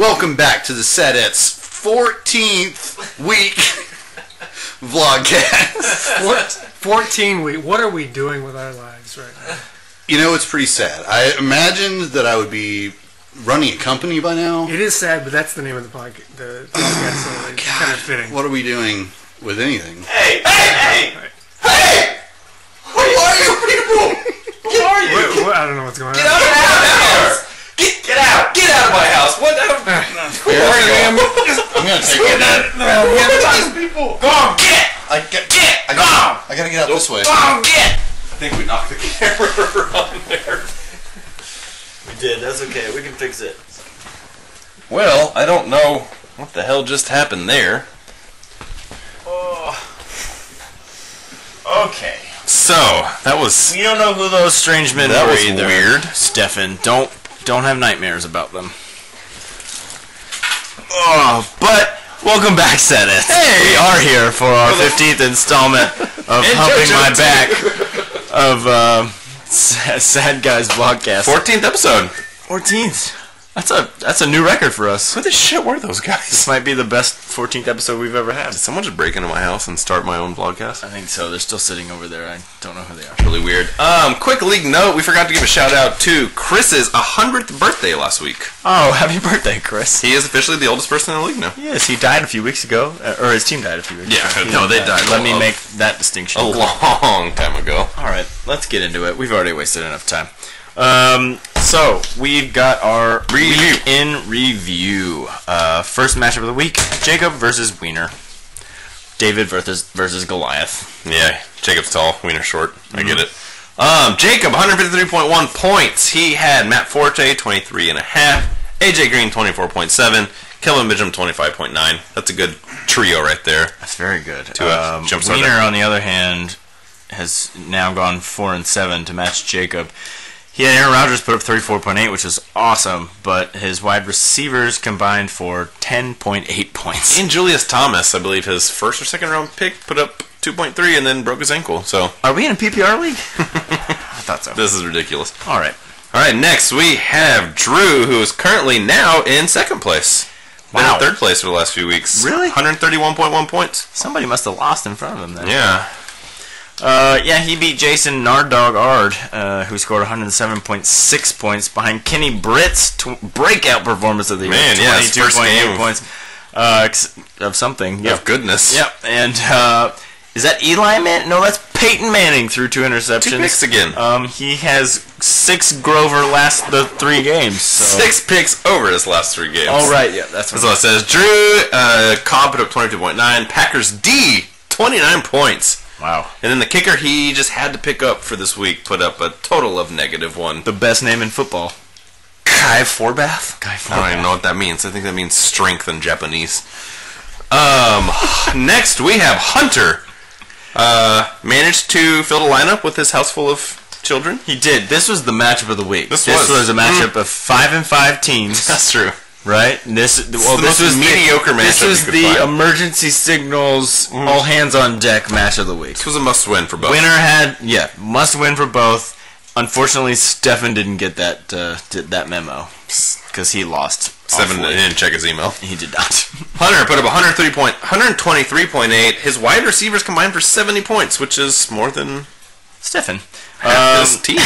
Welcome back to the S.A.D's 14th week vlogcast. 14 week. What are we doing with our lives right now? You know, it's pretty sad. I imagined that I would be running a company by now. It is sad, but that's the name of the podcast. So it's kind of fitting. What are we doing with anything? Hey! Who are you people? Who are you? I don't know what's going on. Get out of my house! Get out! Get out of my house! What? I'm gonna take it. People! Go on, get! I gotta get out this way. Go on, get! I think we knocked the camera on there. We did. That's okay. We can fix it. Well, I don't know what the hell just happened there. Oh. Okay. So, that was... We don't know who those strange men That were was either. weird. Stefan, don't have nightmares about them. Oh, but welcome back, S.A.D. Hey! We are here for our 15th installment of Humping My Back of Sad Guys Vlogcast. 14th episode. 14th. That's a new record for us. Who the shit were those This guys? might be the best 14th episode we've ever had. Did someone just break into my house and start my own vlogcast? I think so. They're still sitting over there. I don't know who they are. Really weird. Quick league note, we forgot to give a shout out to Chris's 100th birthday last week. Oh, happy birthday, Chris. He is officially the oldest person in the league now. Yes, he died a few weeks ago. Or his team died a few weeks ago. Yeah, He no, they didn't died Let me of- make that distinction. A long time ago. Alright, let's get into it. We've already wasted enough time. So, we've got our Review. week in review. First matchup of the week, Jacob versus Wiener. David versus Goliath. Yeah, Jacob's tall, Wiener short. I get it. Jacob, 153.1 points. He had Matt Forte, 23.5. AJ Green, 24.7. Kelvin Bidgham, 25.9. That's a good trio right there. That's very good. jumpstart Wiener, that. on the other hand, has now gone 4-7 to match Jacob. He had Aaron Rodgers put up 34.8, which is awesome, but his wide receivers combined for 10.8 points. And Julius Thomas, I believe his first or second round pick, put up 2.3 and then broke his ankle. So Are we in a PPR league? I thought so. this is ridiculous. All right. All right, next we have Drew, who is currently now in second place. Been Wow. in third place for the last few weeks. Really? 131.1 points. Somebody must have lost in front of him then. Yeah. Yeah, he beat Jason Narddog Ard, who scored 107.6 points behind Kenny Britt's breakout performance of the year. Man, yeah, his first 22.8 game. points of something. Yep. Of goodness. Yep. And is that Eli Manning? No, that's Peyton Manning threw 2 interceptions. 2 picks again. He has 6 Grover last the 3 games. So. 6 picks over his last 3 games. Oh, right. Yeah, that's what That's what it says. Drew, Cobb put up 22.9. Packers D, 29 points. Wow. And then the kicker he just had to pick up for this week put up a total of -1. The best name in football. Kai Forbath? Guy I don't even know what that means. I think that means strength in Japanese. Next we have Hunter. Managed to fill the lineup with his house full of children. He did. This was the matchup of the week. This was was. a matchup of 5-5 teams. That's true. Right? This the most mediocre This matchup was you could the find. emergency signals, all hands on deck match of the week. This was a must-win for both. Winner had, must win for both. Unfortunately, Stefan didn't get that memo because he lost. 7 awfully. didn't check his email. He did not. Hunter put up 123.8. His wide receivers combined for 70 points, which is more than Stefan. half his team.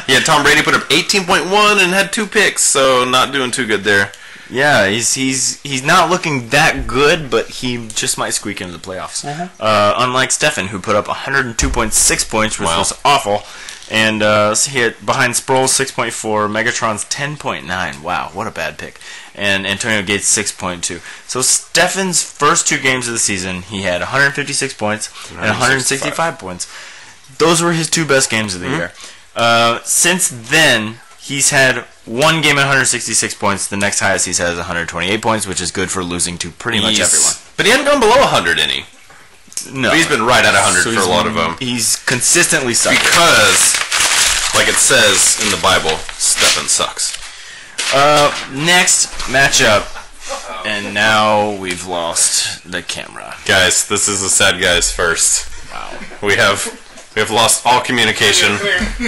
He had Tom Brady put up 18.1 and had 2 picks, so not doing too good there. Yeah, he's not looking that good, but he just might squeak into the playoffs. Unlike Stefan, who put up 102.6 points, which was awful. And he had behind Sproles 6.4, Megatron's 10.9. Wow, what a bad pick. And Antonio Gates 6.2. So Stefan's first 2 games of the season, he had 156 points and 165 points. Those were his 2 best games of the year. Since then, he's had 1 game at 166 points. The next highest he's had is 128 points, which is good for losing to pretty much everyone. But he hadn't gone below 100 any. No, But he's been right at 100 so for a lot of them. He's consistently sucked. Because, like it says in the Bible, Stefan sucks. Next matchup, and now we've lost the camera. Guys, this is the sad guys first. Wow. We have lost all communication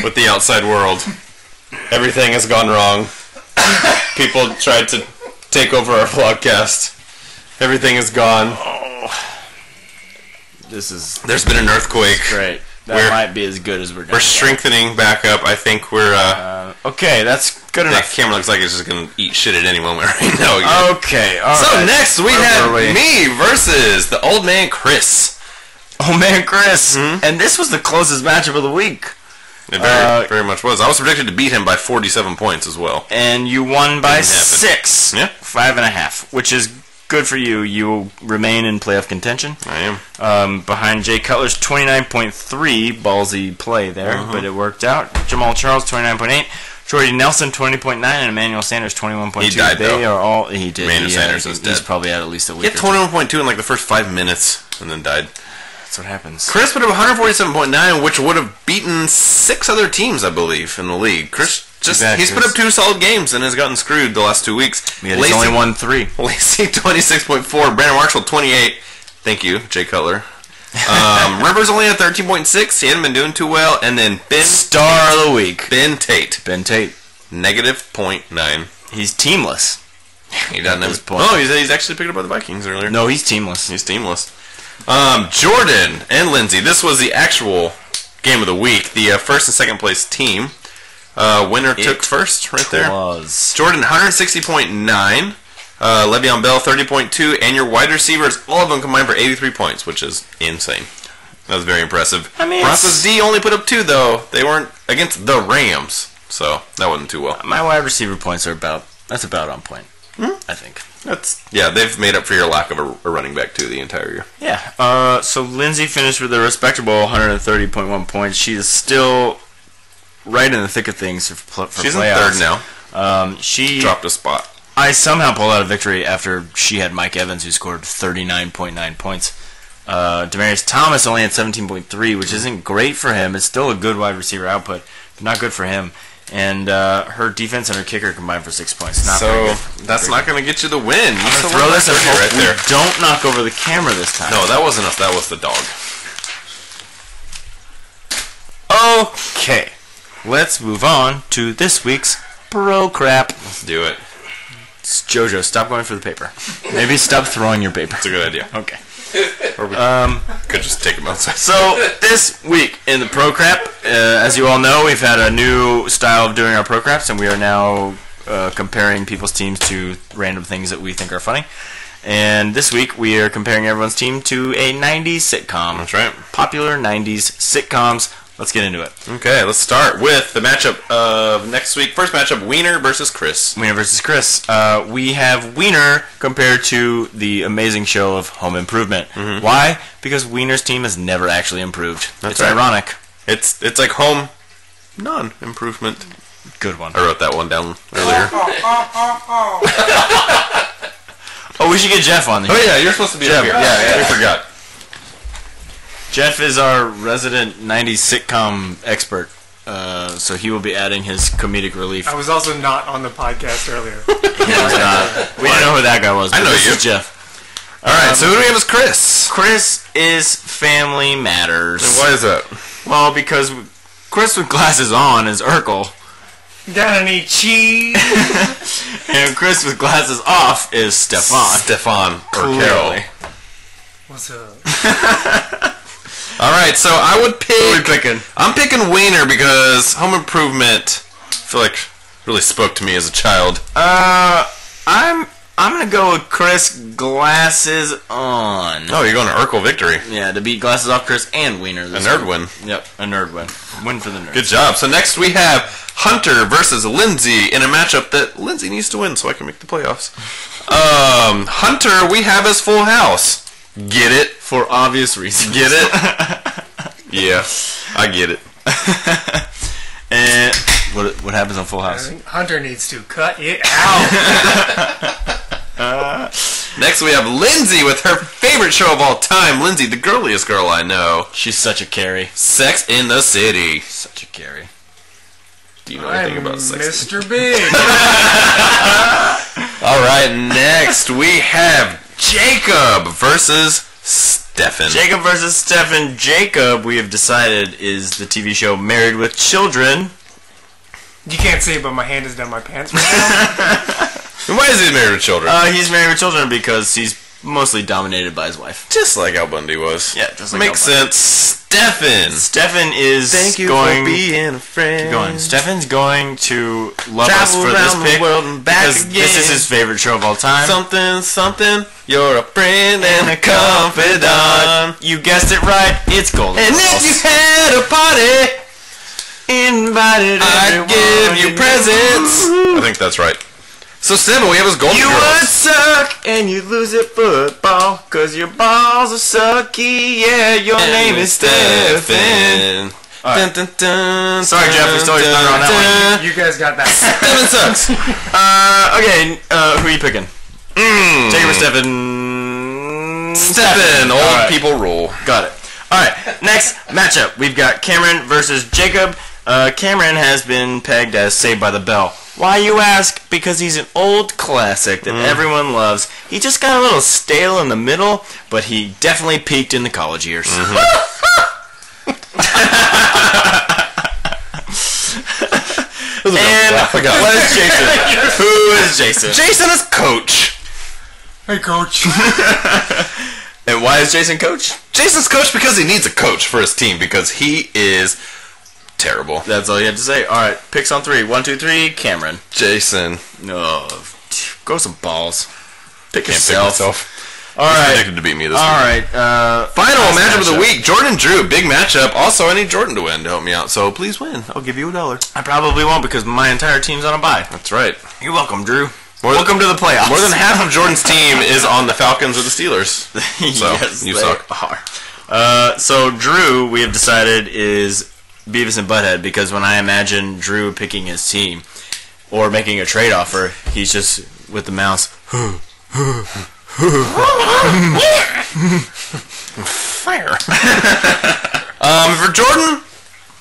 with the outside world. Everything has gone wrong. People tried to take over our vlogcast. Everything is gone. There's been an earthquake. Great. That might be as good as we're going. We're strengthening back up. I think we're... okay, that's good that enough. camera looks like it's just going to eat shit at any moment right now. Again. Okay, all so right. next we have me versus the old man Chris. Old man Chris. And this was the closest matchup of the week. It very much was. I was predicted to beat him by 47 points as well. And you won by 6. Yeah. 5.5, which is good for you. You will remain in playoff contention. I am. Behind Jay Cutler's 29.3, ballsy play there, but it worked out. Jamal Charles, 29.8. Jordy Nelson, 20.9, and Emmanuel Sanders, 21.2. He died, though. He did. Emmanuel Sanders is dead. He's probably had at least a week. He had 21.2 in like the first 5 minutes and then died. That's what happens. Chris would have 147.9, which would have beaten 6 other teams, I believe, in the league. Chris he's put up 2 solid games and has gotten screwed the last 2 weeks. He's only won 3. Lacey 26.4, Brandon Marshall 28. Thank you, Jay Cutler. Rivers only had 13.6. He hadn't been doing too well. And then Ben Star of the week. Ben Tate. Negative 0.9. He's teamless. He doesn't have point. Oh, he's actually picked up by the Vikings earlier. No, he's teamless. He's teamless. Jordan and Lindsay. This was the actual game of the week. The first and second place team. Winner took first right there. Jordan 160.9. Le'Veon Bell 30.2. And your wide receivers, all of them combined for 83 points, which is insane. That was very impressive. I mean, Broncos D only put up 2 though. They weren't against the Rams, so that wasn't too well. My wide receiver points are about on point. I think. They've made up for your lack of a running back too the entire year. Yeah. So Lindsay finished with a respectable 130.1 points. She is still right in the thick of things for She's playoffs. in third now. She dropped a spot. I somehow pulled out a victory after she had Mike Evans, who scored 39.9 points. Demaryius Thomas only had 17.3, which isn't great for him. It's still a good wide receiver output, but not good for him. And her defense and her kicker combined for 6 points. That's not going to get you the win. I'm going to throw this right there. Don't knock over the camera this time. No, that wasn't us. That was the dog. Okay. Let's move on to this week's bro crap. Let's do it. Jojo, stop going for the paper. Maybe stop throwing your paper. That's a good idea. Okay. Or we could just take them outside. So, this week in the Pro Crap, as you all know, we've had a new style of doing our Pro Craps, and we are now comparing people's teams to random things that we think are funny. And this week, we are comparing everyone's team to a 90s sitcom. That's right. Popular 90s sitcoms. Let's get into it. Okay, let's start with the matchup of next week. First matchup, Wiener versus Chris. Wiener versus Chris. We have Wiener compared to the amazing show of Home Improvement. Why? Because Wiener's team has never actually improved. It's ironic. It's like Home Non-Improvement. Good one. I wrote that one down earlier. Oh, we should get Jeff on here. Oh yeah, you're supposed to be Jeff. up here. Yeah, we forgot. Jeff is our resident 90s sitcom expert, so he will be adding his comedic relief. I was also not on the podcast earlier. We didn't know who that guy was. I know this you. is Jeff. All right, so who do we have as Chris? Chris is Family Matters. And why is that? Well, because Chris with glasses on is Urkel. Got any cheese? And Chris with glasses off is Stefan. Or Carol. What's up? All right, so I would pick. Who are we picking? I'm picking Wiener because Home Improvement, I feel like, really spoke to me as a child. I'm gonna go with Chris glasses on. Oh, you're going to Urkel victory. Yeah, to beat glasses off Chris and Wiener. A nerd win. Yep, a nerd win. Win for the nerds. Good job. So next we have Hunter versus Lindsay in a matchup that Lindsay needs to win so I can make the playoffs. Hunter, we have as Full House. Get it? For obvious reasons. Get it? Yeah, I get it. And what happens on Full House? I think Hunter needs to cut it out. Next we have Lindsay with her favorite show of all time. Lindsay, the girliest girl I know. She's such a Carrie. Sex in the City. Such a Carrie. Do you know anything about sex? Mr. Big. Alright, next we have Jacob versus Stefan. Jacob versus Stefan. Jacob, we have decided, is the TV show Married with Children. You can't see it, but my hand is down my pants right now. And why is he married with children? He's married with children because he's mostly dominated by his wife. Just like Al Bundy was. Yeah, just like Makes Al Bundy. sense. Stefan is going. being a friend. Keep going. Stefan's going to love Travel us for this around the pick world and back because again. this is his favorite show of all time. Something. You're a friend and a confidant. You guessed it right. It's Golden And Girls. if you had a party, Invited I'd give you presents. I think that's right. So, Stefan, we have his Golden You would Girls. suck and you lose at football cause your balls are sucky. Yeah, your name is Stefan. Dun, dun, dun, Sorry, Jeff, we stole your thunder on that You guys got that. Stefan sucks. Okay, who are you picking? Jacob or Stefan? Stefan, old All right. people rule. Got it. Alright, next matchup. We've got Cameron versus Jacob. Cameron has been pegged as Saved by the Bell. Why, you ask? Because he's an old classic that everyone loves. He just got a little stale in the middle, but he definitely peaked in the college years. And what is Jason? Who is Jason? Jason is coach. Hey, coach. And why is Jason coach? Jason's coach because he needs a coach for his team because he is terrible. That's all you had to say. Alright, picks on 3. 1, 2, 3, Cameron. Jason. No. Go some balls. Pick Can't pick yourself. myself. He's Alright. predicted to beat me this week. Alright, Final last matchup of the week. Jordan Drew. Big matchup. Also, I need Jordan to win to help me out. So please win. I'll give you $1. I probably won't because my entire team's on a bye. That's right. You're welcome, Drew. More Welcome to the playoffs. More than half of Jordan's team is on the Falcons or the Steelers. So, yes, you they suck. are. So Drew, we have decided, is Beavis and Butthead because when I imagine Drew picking his team or making a trade offer, he's just with the mouse. Fire. For Jordan,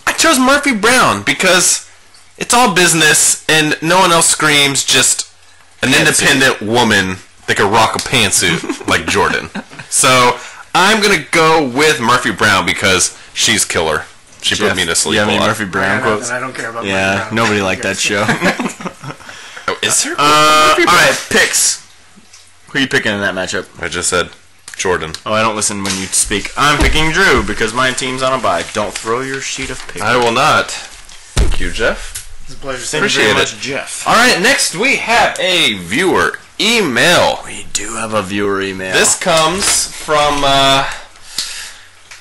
I chose Murphy Brown because it's all business and no one else screams just an independent woman that can rock a pantsuit like Jordan. So I'm going to go with Murphy Brown because she's killer. She put me to sleep You have a any lot. Murphy Brown quotes? I don't care about Yeah, Murphy Brown. nobody liked that show. Oh, is there? Alright, picks. Who are you picking in that matchup? I just said Jordan. Oh, I don't listen when you speak. I'm picking Drew because my team's on a bye. Don't throw your sheet of paper. I will not. Thank you, Jeff. It's a pleasure. Thank you Appreciate very it. much, Jeff. All right, next we have a viewer email. We do have a viewer email. This comes from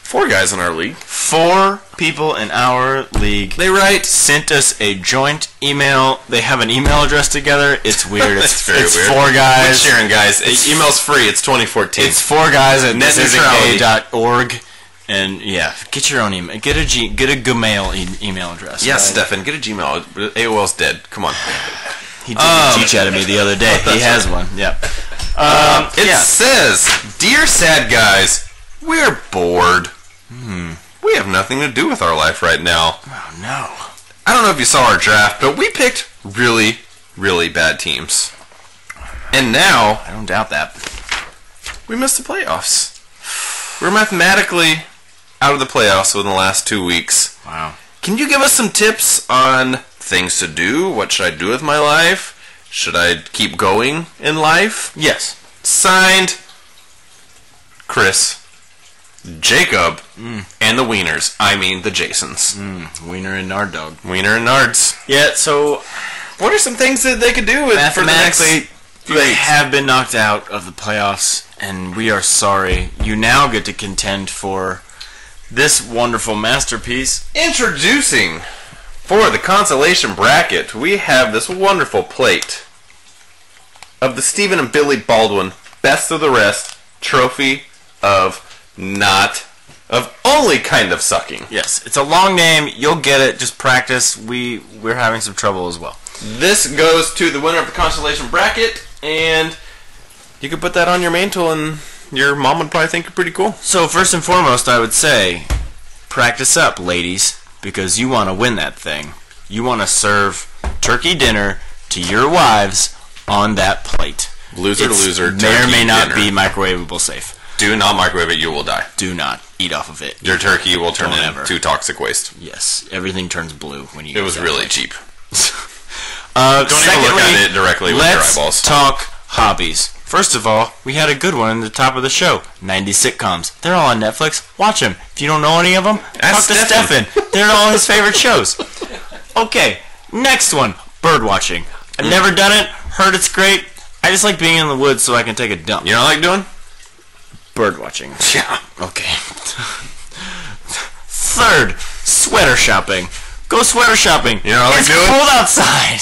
4 guys in our league. 4 people in our league. They write, Sent us a joint email. They have an email address together. It's weird. It's very weird. 4 Quit guys. sharing, guys. Email's free. It's 2014. It's 4 guys at Net neutrality. thisisnta.org. And yeah, get your own email. Get a Gmail email address. yes, right? Stefan, get a Gmail. AOL's dead. Come on. He did G-chat at me the other day. He has one. Yeah. It says, Dear sad guys, we're bored. We have nothing to do with our life right now. Oh no. I don't know if you saw our draft, but we picked really, really bad teams. And now, I don't doubt that. we missed the playoffs. We're mathematically out of the playoffs within the last 2 weeks. Wow. Can you give us some tips on things to do? What should I do with my life? Should I keep going in life? Yes. Signed, Chris, Jacob, and the Wieners. I mean the Jasons. Wiener and Nard Dog. Wiener and Nards. Yeah, so What are some things that they could do for the next mathematically, few they weeks? have been knocked out of the playoffs, and we are sorry. You now get to contend for this wonderful masterpiece. Introducing, for the consolation bracket, we have this wonderful plate of the Stephen and Billy Baldwin Best of the Rest Trophy of only kind of sucking. Yes, it's a long name. You'll get it. Just practice. We're having some trouble as well. This goes to the winner of the consolation bracket, and you can put that on your mantle, and your mom would probably think you're pretty cool. So first and foremost, I would say, practice up, ladies, because you want to win that thing. You want to serve turkey dinner to your wives on that plate. Loser to loser, May or turkey may not dinner. be microwavable safe. Do not microwave it, you will die. Do not eat off of it. Your turkey will turn Don't ever. into toxic waste. Yes, everything turns blue when you. It was eat that really way. cheap. Don't even look at it directly with your let's eyeballs. talk hobbies. First of all, we had a good one in the top of the show. 90 sitcoms. They're all on Netflix. Watch them. If you don't know any of them, talk to Stefan. They're all his favorite shows. Okay, next one. Bird watching. I've never done it. Heard it's great. I just like being in the woods so I can take a dump. You know what I like doing? Bird watching. Yeah. Okay. Third, sweater shopping. Go sweater shopping. You know what I like it's doing? cold outside.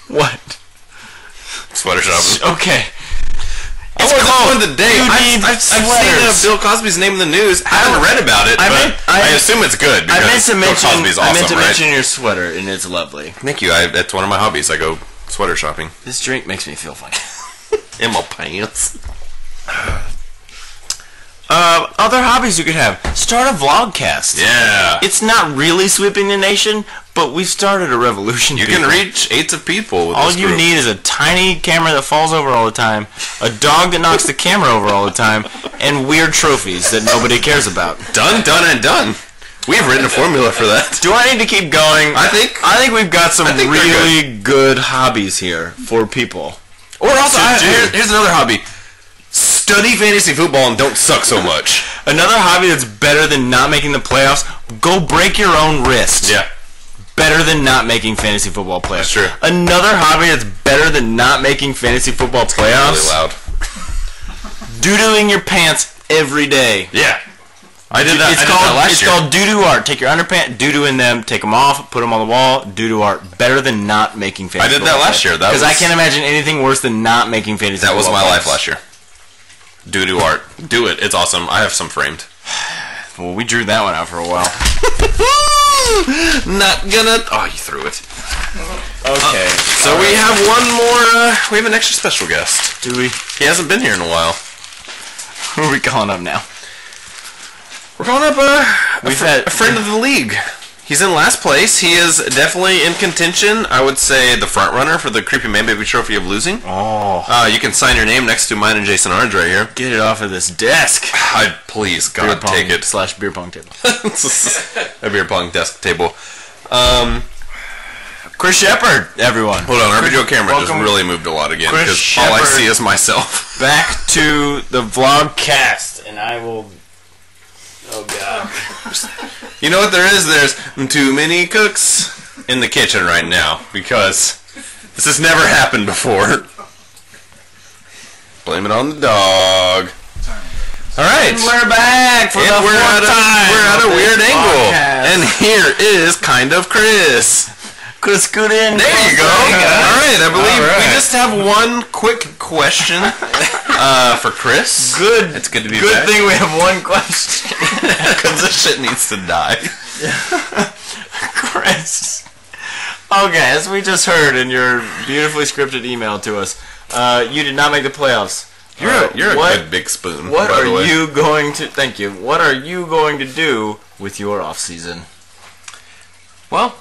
What? Sweater shopping. Okay. I wasn't on the day. I've seen sweaters. Bill Cosby's name in the news. I haven't read about it, but I assume it's good because Bill Cosby's awesome, I meant to right? mention your sweater, and it's lovely. Thank you. That's one of my hobbies. I go sweater shopping. This drink makes me feel funny. In my pants. Other hobbies you could have. Start a vlogcast. Yeah. It's not really sweeping the nation, but we've started a revolution. You can reach 8 of people with all this you group. need is a tiny camera that falls over all the time, a dog that knocks the camera over all the time, and weird trophies that nobody cares about. Done, and done. We've written a formula for that. Do I need to keep going? I think we've got some we're really good hobbies here for people. Or also, here's another hobby. Study fantasy football and don't suck so much. Another hobby that's better than not making the playoffs, go break your own wrist. Yeah. Better than not making fantasy football playoffs. That's true. Another hobby that's better than not making fantasy football playoffs. Really loud. Doodling your pants every day. Yeah. I did that. It's called doo-doo art. Take your underpants, doo-doo in them, take them off, put them on the wall. Doo-doo art. Better than not making fantasy football. I did that last year. Because I can't imagine anything worse than not making fantasy football. That was my playoffs. life last year. Doo-doo art. Do it. It's awesome. I have some framed. Well, we drew that one out for a while. Not gonna... Oh, you threw it. Okay. So we have one more... we have an extra special guest. Do we? He hasn't been here in a while. Who are we calling up now? We're calling up a friend of the league. He's in last place. He is definitely in contention. I would say the front runner for the Creepy Man Baby Trophy of losing. Oh. You can sign your name next to mine and Jason Orange right here. Get it off of this desk. Please, God, take it. / beer pong table. A beer pong desk table. Chris Shepard, everyone. Hold on, our video camera just welcome. really moved a lot again Chris because all I Shepard. see is myself. Back to the vlogcast, and I will... Oh, God. You know what there is? There's too many cooks in the kitchen right now because this has never happened before. Blame it on the dog. All right, We're back for the fourth time. We're at a weird angle, podcast. and here is kind of Chris. Chris, scoot in. There you go. All right, I believe All right. we just have one quick question for Chris. Good. It's good to be Good back. thing we have one question. Because this shit needs to die. Chris. Okay, as we just heard in your beautifully scripted email to us, you did not make the playoffs. You're a what- good big spoon. What by the are way. you going to... Thank you. What are you going to do with your off season? Well,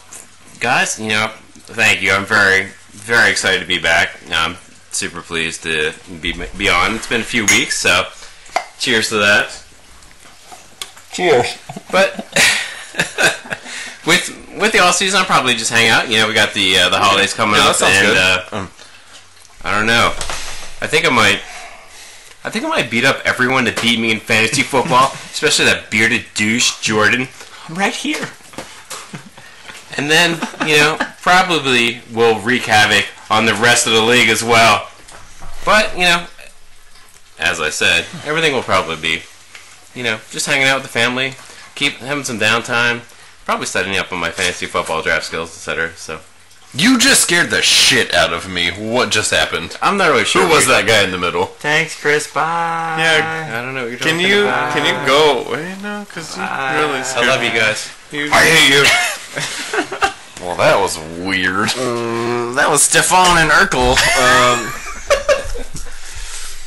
guys, thank you. I'm very, very excited to be back. I'm super pleased to be on. It's been a few weeks, so cheers to that. Cheers. But with the off season, I'll probably just hang out. We got the holidays coming Yeah, up, that sounds and I don't know. I think I might beat up everyone that beat me in fantasy football, especially that bearded douche Jordan. I'm right here. And then, probably will wreak havoc on the rest of the league as well. But, as I said, everything will probably be, just hanging out with the family, having some downtime, probably studying up on my fantasy football draft skills, etc. So You just scared the shit out of me. What just happened? I'm not really sure. Who was that guy in the middle? Thanks, Chris. Bye. Yeah, I don't know what you're Can talking you about. go away now? Because you really I scared love me. you guys. I hate you. Well, that was weird. That was Stefan and Urkel.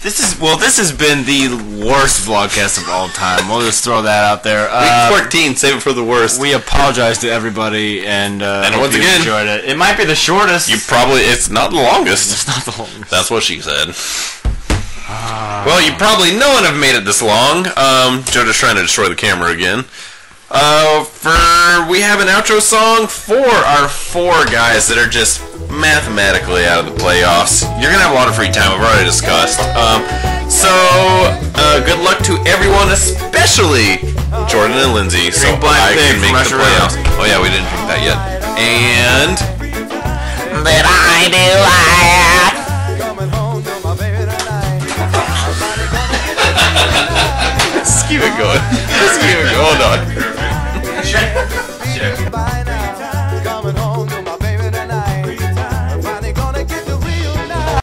This has been the worst vlogcast of all time. We'll just throw that out there. Week 14, save it for the worst. We apologize to everybody, and hope once you again- enjoyed it. It might be the shortest. It's not the longest. It's not the longest. That's what she said. Well, you probably no one have made it this long. Joe just trying to destroy the camera again. We have an outro song for our 4 guys that are just mathematically out of the playoffs. You're gonna have a lot of free time. We've already discussed. Good luck to everyone, especially Jordan and Lindsay, so I can make the playoffs. Oh yeah, we didn't drink that yet. And Did I do that? let's keep it going. Let's keep it going. Hold on.